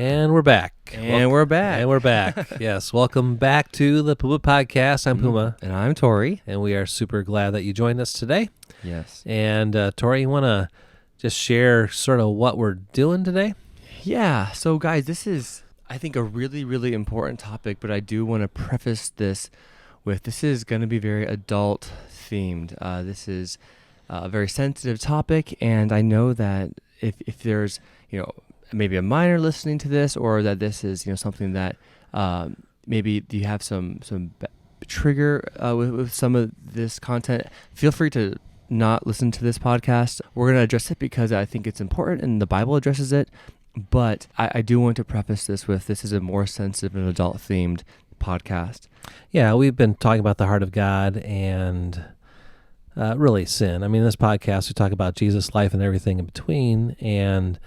And we're back. We're back. Yes, welcome back to the Puma Podcast. I'm Puma. And I'm Tory. And we are super glad that you joined us today. Yes. And Tory, you want to just share sort of what we're doing today? Yeah. So, guys, this is, I think, a really, really important topic, but I do want to preface this with this is going to be very adult-themed. This is a very sensitive topic, and I know that if there's, maybe a minor listening to this, or that this is, something that maybe you have some trigger with some of this content, feel free to not listen to this podcast. We're going to address it because I think it's important and the Bible addresses it. But I do want to preface this with this is a more sensitive and adult-themed podcast. Yeah, we've been talking about the heart of God and really sin. I mean, this podcast, we talk about Jesus' life and everything in between, and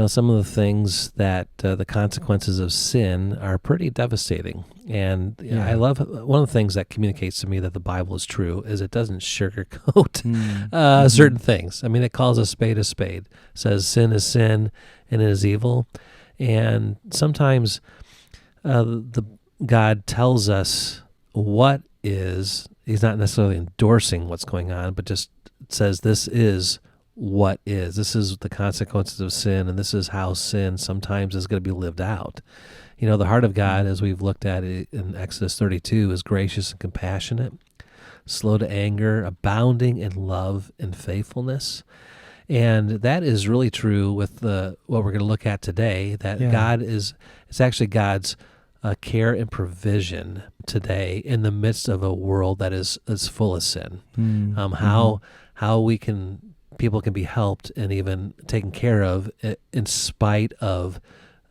some of the things that the consequences of sin are pretty devastating. And I love one of the things that communicates to me that the Bible is true is it doesn't sugarcoat certain things. I mean, it calls a spade. It says sin is sin and it is evil. And sometimes the God tells us what is. He's not necessarily endorsing what's going on, but just says this is what is. This is the consequences of sin, and this is how sin sometimes is going to be lived out. The heart of God, as we've looked at it in Exodus 32, is gracious and compassionate, slow to anger, abounding in love and faithfulness. And that is really true with what we're going to look at today, that God is, it's actually God's care and provision today in the midst of a world that is full of sin. How people can be helped and even taken care of in spite of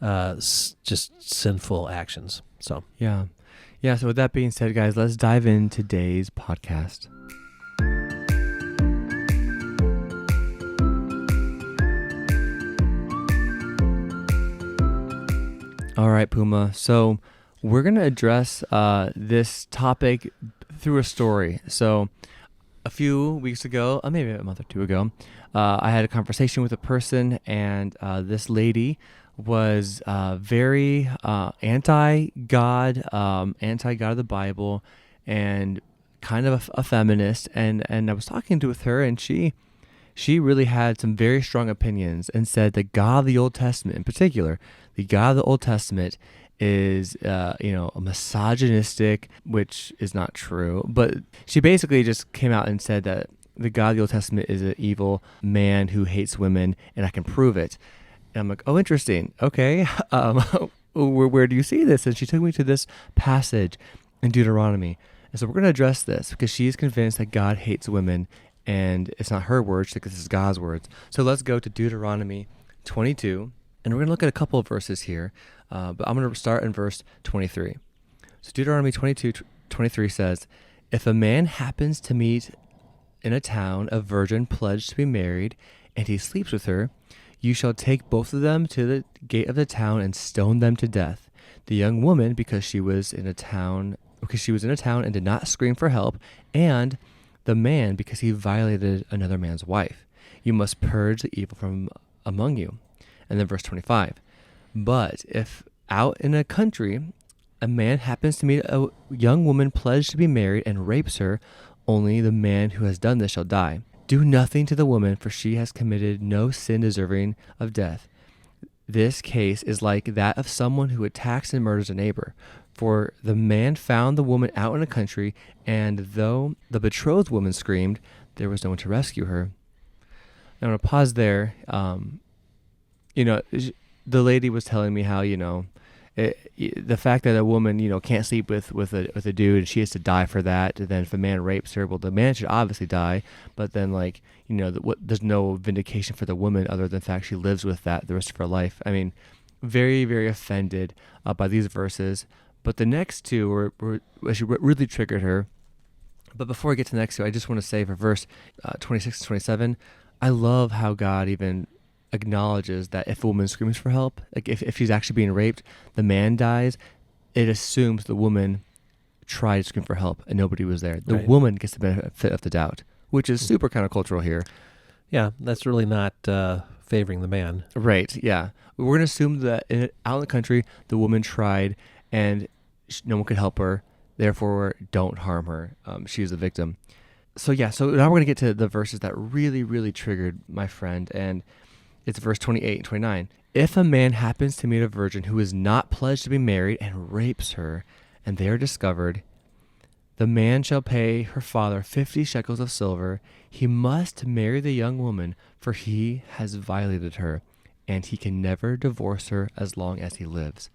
just sinful actions. So So with that being said, guys, let's dive in today's podcast. All right, Puma. So we're going to address this topic through a story. So a few weeks ago, maybe a month or two ago, I had a conversation with a person, and this lady was very anti-God of the Bible, and kind of a feminist. And I was talking with her, and she really had some very strong opinions and said the God of the Old Testament, in particular, the God of the Old Testament is, a misogynistic, which is not true. But she basically just came out and said that the God of the Old Testament is an evil man who hates women, and I can prove it. And I'm like, oh, interesting. Okay. Where do you see this? And she took me to this passage in Deuteronomy. And so we're going to address this because she's convinced that God hates women, and it's not her words, because this is God's words. So let's go to Deuteronomy 22, and we're going to look at a couple of verses here. But I'm going to start in verse 23. So Deuteronomy 22:23 says, "If a man happens to meet in a town a virgin pledged to be married, and he sleeps with her, you shall take both of them to the gate of the town and stone them to death. The young woman, because she was in a town and did not scream for help, and the man, because he violated another man's wife. You must purge the evil from among you." And then verse 25. "But if out in a country a man happens to meet a young woman pledged to be married and rapes her, only the man who has done this shall die. Do nothing to the woman, for she has committed no sin deserving of death. This case is like that of someone who attacks and murders a neighbor. For the man found the woman out in a country, and though the betrothed woman screamed, there was no one to rescue her." Now I'm going to pause there. The lady was telling me how, the fact that a woman, can't sleep with a dude, and she has to die for that. And then if a man rapes her, well, the man should obviously die. But then, there's no vindication for the woman other than the fact she lives with that the rest of her life. I mean, very, very offended by these verses. But the next two were really triggered her. But before I get to the next two, I just want to say for verse 26 and 27, I love how God even acknowledges that if a woman screams for help, like if she's actually being raped, the man dies, it assumes the woman tried to scream for help and nobody was there. The woman gets the benefit of the doubt, which is super countercultural here. Yeah, that's really not favoring the man. Right. Yeah. We're going to assume that out in the country, the woman tried and no one could help her. Therefore, don't harm her. She is the victim. So now we're going to get to the verses that really, really triggered my friend. And it's verse 28 and 29. If a man happens to meet a virgin who is not pledged to be married and rapes her, and they are discovered, the man shall pay her father 50 shekels of silver. He must marry the young woman, for he has violated her, and he can never divorce her as long as he lives.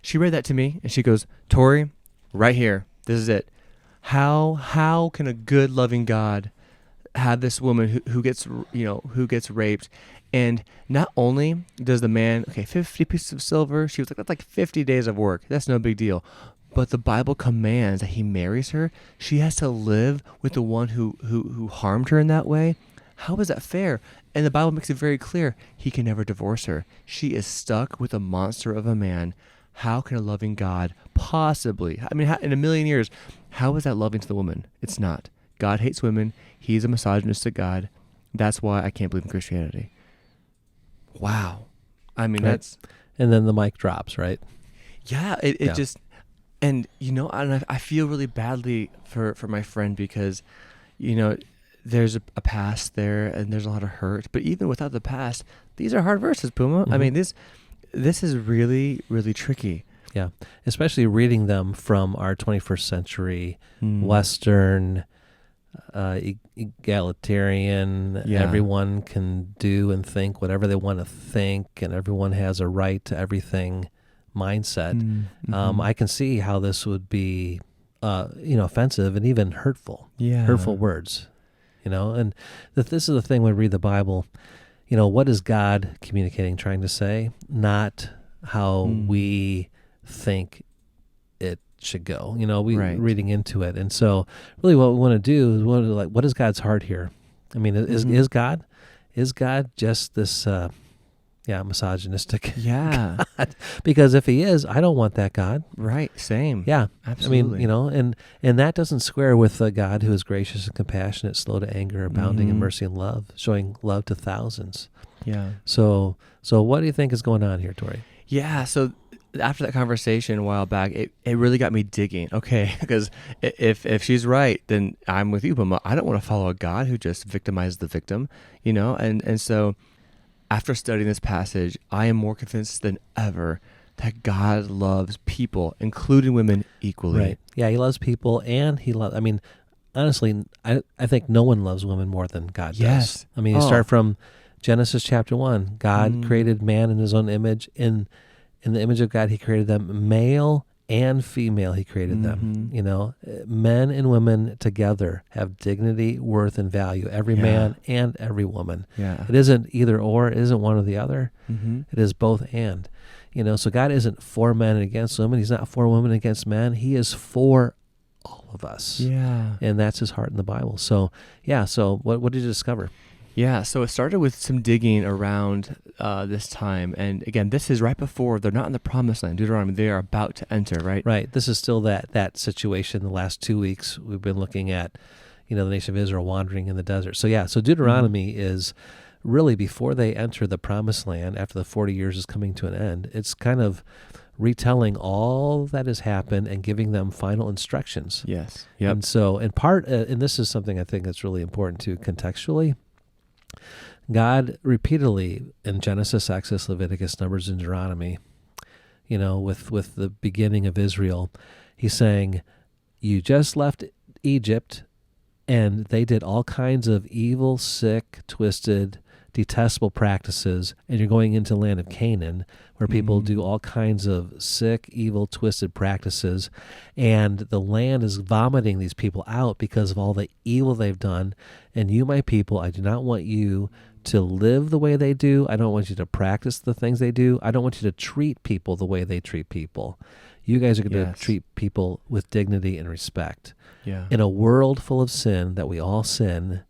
She read that to me, and she goes, Tory, right here, this is it. How can a good, loving God have this woman who gets raped? And not only does the man, 50 pieces of silver, she was like, that's like 50 days of work. That's no big deal. But the Bible commands that he marries her. She has to live with the one who harmed her in that way. How is that fair? And the Bible makes it very clear. He can never divorce her. She is stuck with a monster of a man. How can a loving God possibly, in a million years, how is that loving to the woman? It's not. God hates women. He's a misogynistic God. That's why I can't believe in Christianity. Wow. Right. That's... And then the mic drops, right? Yeah, it just... And, I feel really badly for my friend because, there's a past there and there's a lot of hurt. But even without the past, these are hard verses, Puma. Mm-hmm. This is really, really tricky. Yeah, especially reading them from our 21st century Western, egalitarian, everyone can do and think whatever they want to think, and everyone has a right to everything mindset. Mm-hmm. I can see how this would be, offensive and even hurtful. Yeah, hurtful words. And this is the thing when we read the Bible. What is God communicating, trying to say? Not how we think it should go. Reading into it, and so really, what we want to do is what is God's heart here? Is God just this? Misogynistic God? Because if he is, I don't want that God. Right, same. Yeah. Absolutely. And that doesn't square with a God who is gracious and compassionate, slow to anger, abounding in mercy and love, showing love to thousands. Yeah. So what do you think is going on here, Tory? Yeah, so after that conversation a while back, it really got me digging. Okay, because if she's right, then I'm with you, but I don't want to follow a God who just victimizes the victim, and so after studying this passage, I am more convinced than ever that God loves people, including women, equally. Right. Yeah, he loves people, and he loves... honestly, I think no one loves women more than God does. You start from Genesis chapter 1. God created man in his own image. In the image of God, he created them. Male and female, he created them. Men and women together have dignity, worth, and value. Every man and every woman. Yeah. It isn't either or. It isn't one or the other. It is both and. So God isn't for men and against women. He's not for women against men. He is for all of us. Yeah. And that's his heart in the Bible. So, so what did you discover? Yeah, so it started with some digging around this time. And again, this is right before, they're not in the promised land, Deuteronomy, they are about to enter, right? Right. This is still that situation. The last 2 weeks, we've been looking at, the nation of Israel wandering in the desert. So Deuteronomy is really before they enter the promised land, after the 40 years is coming to an end. It's kind of retelling all that has happened and giving them final instructions. Yes. Yep. And so, in part, and this is something I think that's really important to contextually, God repeatedly in Genesis, Exodus, Leviticus, Numbers, and Deuteronomy, with the beginning of Israel, he's saying, you just left Egypt and they did all kinds of evil, sick, twisted, detestable practices, and you're going into the land of Canaan where people do all kinds of sick, evil, twisted practices, and the land is vomiting these people out because of all the evil they've done. And you, my people, I do not want you to live the way they do. I don't want you to practice the things they do. I don't want you to treat people the way they treat people. You guys are going to treat people with dignity and respect. Yeah. In a world full of sin, that we all sin,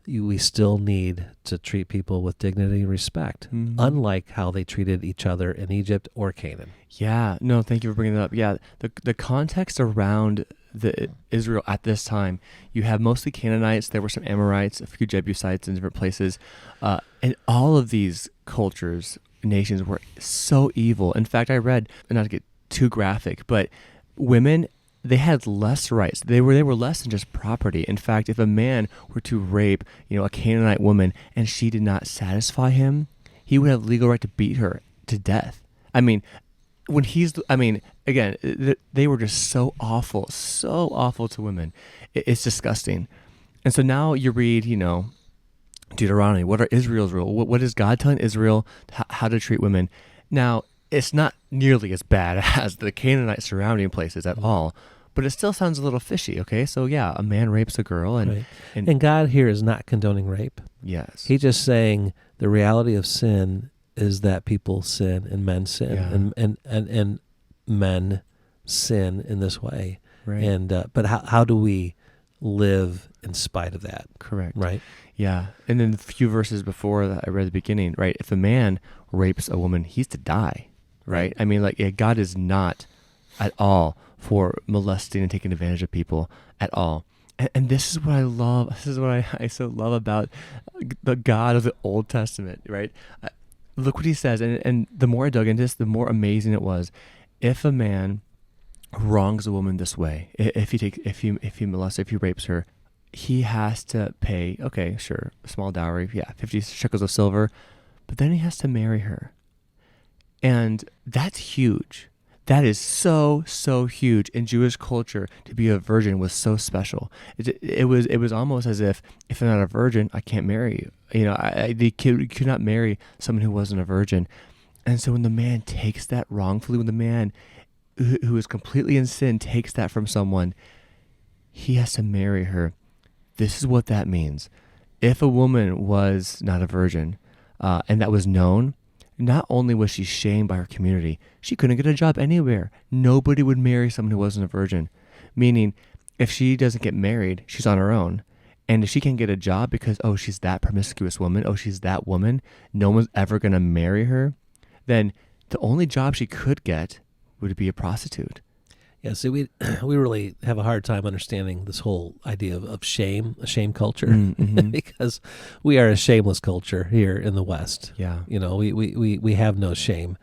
we still need to treat people with dignity and respect, unlike how they treated each other in Egypt or Canaan. Yeah, no, thank you for bringing that up. Yeah, the context around the Israel at this time, you have mostly Canaanites. There were some Amorites, a few Jebusites in different places. And all of these cultures, nations were so evil. In fact, I read, not to get too graphic, but women, they had less rights. They were less than just property. In fact, if a man were to rape, a Canaanite woman and she did not satisfy him, he would have legal right to beat her to death. I mean, again, they were just so awful to women. It's disgusting. And so now you read, Deuteronomy. What are Israel's rules? What is God telling Israel how to treat women? Now, it's not nearly as bad as the Canaanite surrounding places at all, but it still sounds a little fishy, okay? So yeah, a man rapes a girl. And God here is not condoning rape. Yes. He's just saying the reality of sin is that people sin and men sin, and men sin in this way. Right. And but how do we live in spite of that? Correct. Right. Yeah. And then a few verses before that I read at the beginning, right? If a man rapes a woman, he's to die, right? I mean, God is not at all for molesting and taking advantage of people at all. And this is what I love. This is what I so love about the God of the Old Testament, right? Look what he says. And the more I dug into this, the more amazing it was. If a man wrongs a woman this way, if he molests her, if he rapes her, he has to pay, okay, sure, a small dowry, 50 shekels of silver, but then he has to marry her. And that's huge. That is so huge. In Jewish culture, to be a virgin was so special. It was almost as if I'm not a virgin, I can't marry you. They could not marry someone who wasn't a virgin. And so when the man takes that wrongfully, when the man who is completely in sin takes that from someone, he has to marry her. This is what that means. If a woman was not a virgin, and that was known, not only was she shamed by her community, she couldn't get a job anywhere. Nobody would marry someone who wasn't a virgin. Meaning, if she doesn't get married, she's on her own. And if she can't get a job because, she's that promiscuous woman, she's that woman, no one's ever going to marry her, then the only job she could get would be a prostitute. Yeah, see, we really have a hard time understanding this whole idea of shame, a shame culture, because we are a shameless culture here in the West. Yeah, we have no shame.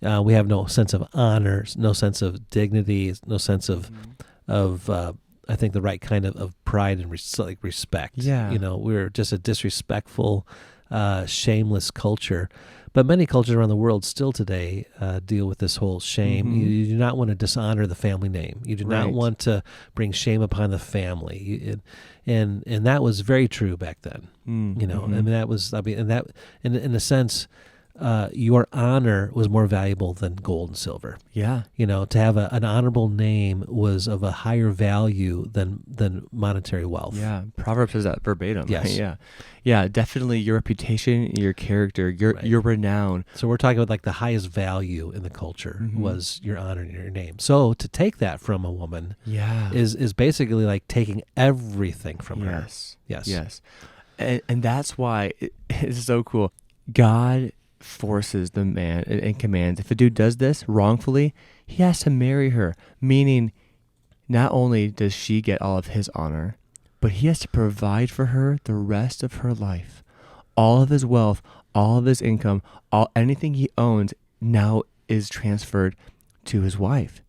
We have no sense of honor, no sense of dignity, no sense of I think the right kind of pride and respect. Yeah, we're just a disrespectful, shameless culture. But many cultures around the world still today deal with this whole shame. You do not want to dishonor the family name. You do not want to bring shame upon the family. And that was very true back then. In a sense, your honor was more valuable than gold and silver. Yeah. To have an honorable name was of a higher value than monetary wealth. Yeah. Proverbs says that verbatim. Yes. Yeah. Yeah. Definitely your reputation, your character, your renown. So we're talking about the highest value in the culture was your honor and your name. So to take that from a woman is basically like taking everything from her. Yes. And that's why it's so cool. God forces the man and commands, if a dude does this wrongfully, he has to marry her, meaning not only does she get all of his honor, but he has to provide for her the rest of her life. All of his wealth, all of his income, anything he owns now is transferred to his wife.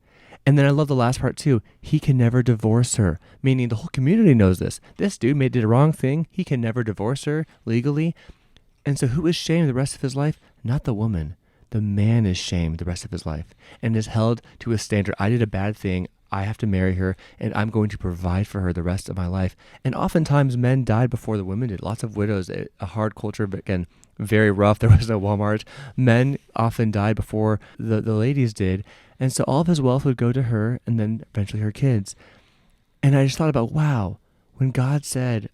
And then I love the last part too. He can never divorce her, meaning the whole community knows this. This dude did a wrong thing. He can never divorce her legally. And so who is shamed the rest of his life? Not the woman. The man is shamed the rest of his life and is held to a standard. I did a bad thing. I have to marry her, and I'm going to provide for her the rest of my life. And oftentimes men died before the women did. Lots of widows, a hard culture, but again, very rough. There was no Walmart. Men often died before the ladies did. And so all of his wealth would go to her and then eventually her kids. And I just thought about, wow, when God said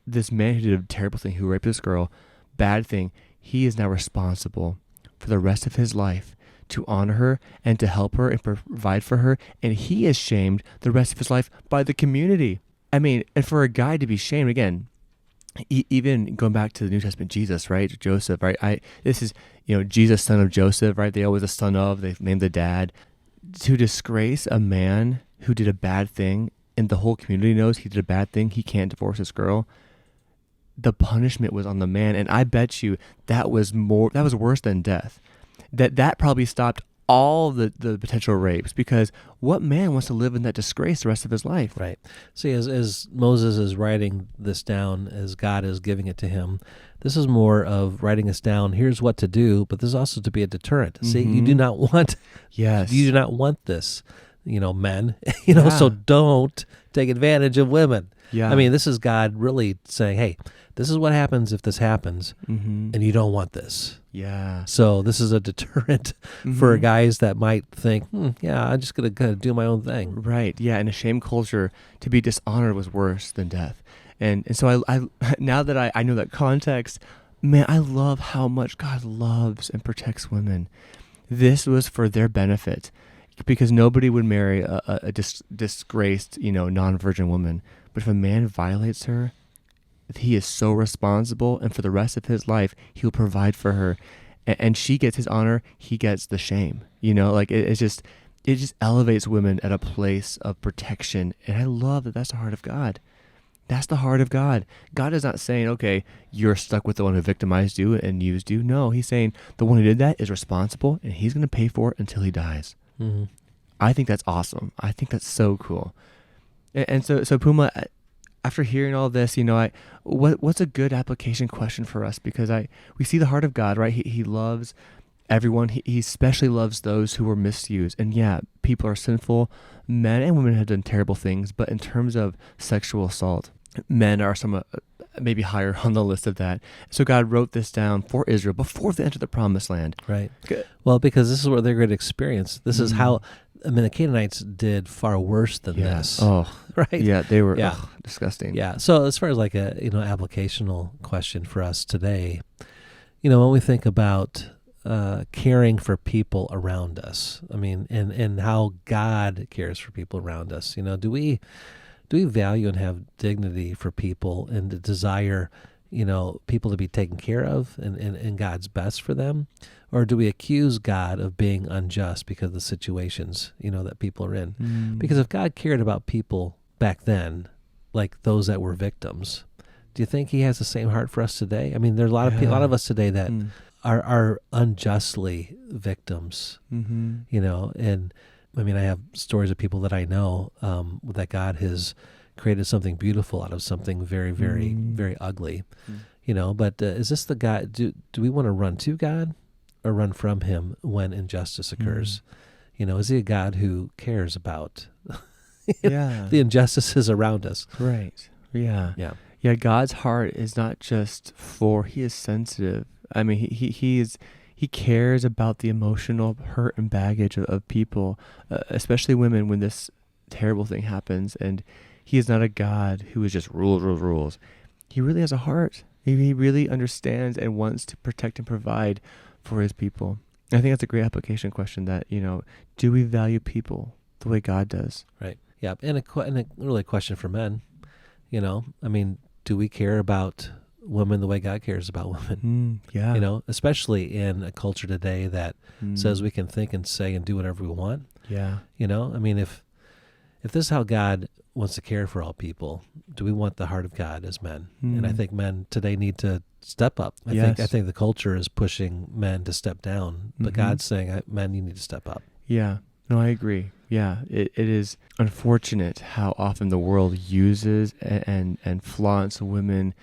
this man who did a terrible thing, who raped this girl, bad thing, he is now responsible for the rest of his life to honor her and to help her and provide for her. And he is shamed the rest of his life by the community. I mean, and for a guy to be shamed, again, even going back to the New Testament, Jesus, right? Joseph, right? This is, Jesus, son of Joseph, right? They always the son of, they named the dad. To disgrace a man who did a bad thing and the whole community knows he did a bad thing, he can't divorce his girl, the punishment was on the man. And I bet you that was worse than death. That probably stopped all the potential rapes, because what man wants to live in that disgrace the rest of his life? Right. See, as Moses is writing this down, as God is giving it to him, this is more of writing this down. Here's what to do, but this is also to be a deterrent. See, you do not want, you do not want this, men, so don't take advantage of women. Yeah. I mean, this is God really saying, hey, this is what happens if this happens, and you don't want this. Yeah. So this is a deterrent for guys that might think, I'm just going to do my own thing. Right. Yeah. In a shame culture, to be dishonored was worse than death. And so I now that I know that context, man, I love how much God loves and protects women. This was for their benefit, because nobody would marry a disgraced, non-virgin woman. But if a man violates her, he is so responsible, and for the rest of his life, he'll provide for her, and she gets his honor, he gets the shame. It just elevates women at a place of protection, and I love that. That's the heart of God. That's the heart of God. God is not saying, okay, you're stuck with the one who victimized you and used you. No, he's saying the one who did that is responsible, and he's going to pay for it until he dies. Mm-hmm. I think that's awesome. I think that's so cool. And so Puma, after hearing all this, what's a good application question for us? Because we see the heart of God, right? He loves everyone. He especially loves those who were misused. And yeah, people are sinful. Men and women have done terrible things. But in terms of sexual assault, men are maybe higher on the list of that. So God wrote this down for Israel before they entered the promised land. Right. Good. Well, because this is what they're going to experience. This is how, the Canaanites did far worse than this. Oh, right. Yeah, they were disgusting. Yeah. So as far as like a, applicational question for us today, when we think about caring for people around us, I mean, and how God cares for people around us, do we value and have dignity for people and the desire, people to be taken care of and God's best for them? Or do we accuse God of being unjust because of the situations, that people are in? Because if God cared about people back then, like those that were victims, do you think he has the same heart for us today? I mean, there's a lot of us today that are unjustly victims, and I mean, I have stories of people that I know that God has created something beautiful out of something very, very, very ugly, but is this the God, do we want to run to God or run from him when injustice occurs? Is he a God who cares about the injustices around us? Right. Yeah. Yeah. Yeah. God's heart is not just he is sensitive. I mean, he cares about the emotional hurt and baggage of people, especially women, when this terrible thing happens. And he is not a God who is just rules. He really has a heart. He really understands and wants to protect and provide for his people. I think that's a great application question that, do we value people the way God does? Right. Yeah. And a really question for men, I mean, do we care about women the way God cares about women? Yeah. Especially in a culture today that says we can think and say and do whatever we want. Yeah. I mean, if this is how God wants to care for all people, do we want the heart of God as men? And I think men today need to step up. I think the culture is pushing men to step down, but God's saying, men, you need to step up. Yeah. No, I agree. Yeah. It is unfortunate how often the world uses and flaunts women,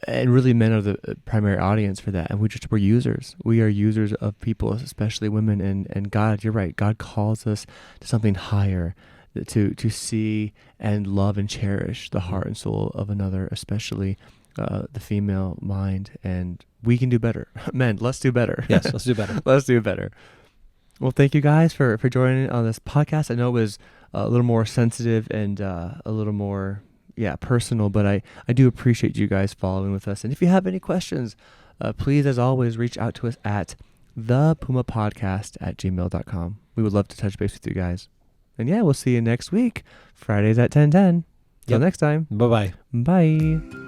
and really men are the primary audience for that. And we're users. We are users of people, especially women. And God, you're right. God calls us to something higher, to see and love and cherish the heart and soul of another, especially the female mind. And we can do better. Men, let's do better. Yes, let's do better. Let's do better. Well, thank you guys for joining on this podcast. I know it was a little more sensitive and a little more personal, but I do appreciate you guys following with us. And if you have any questions, please, as always, reach out to us at thepumapodcast@gmail.com. We would love to touch base with you guys. And we'll see you next week, Fridays at 10:10. Till next time. Bye-bye. Bye.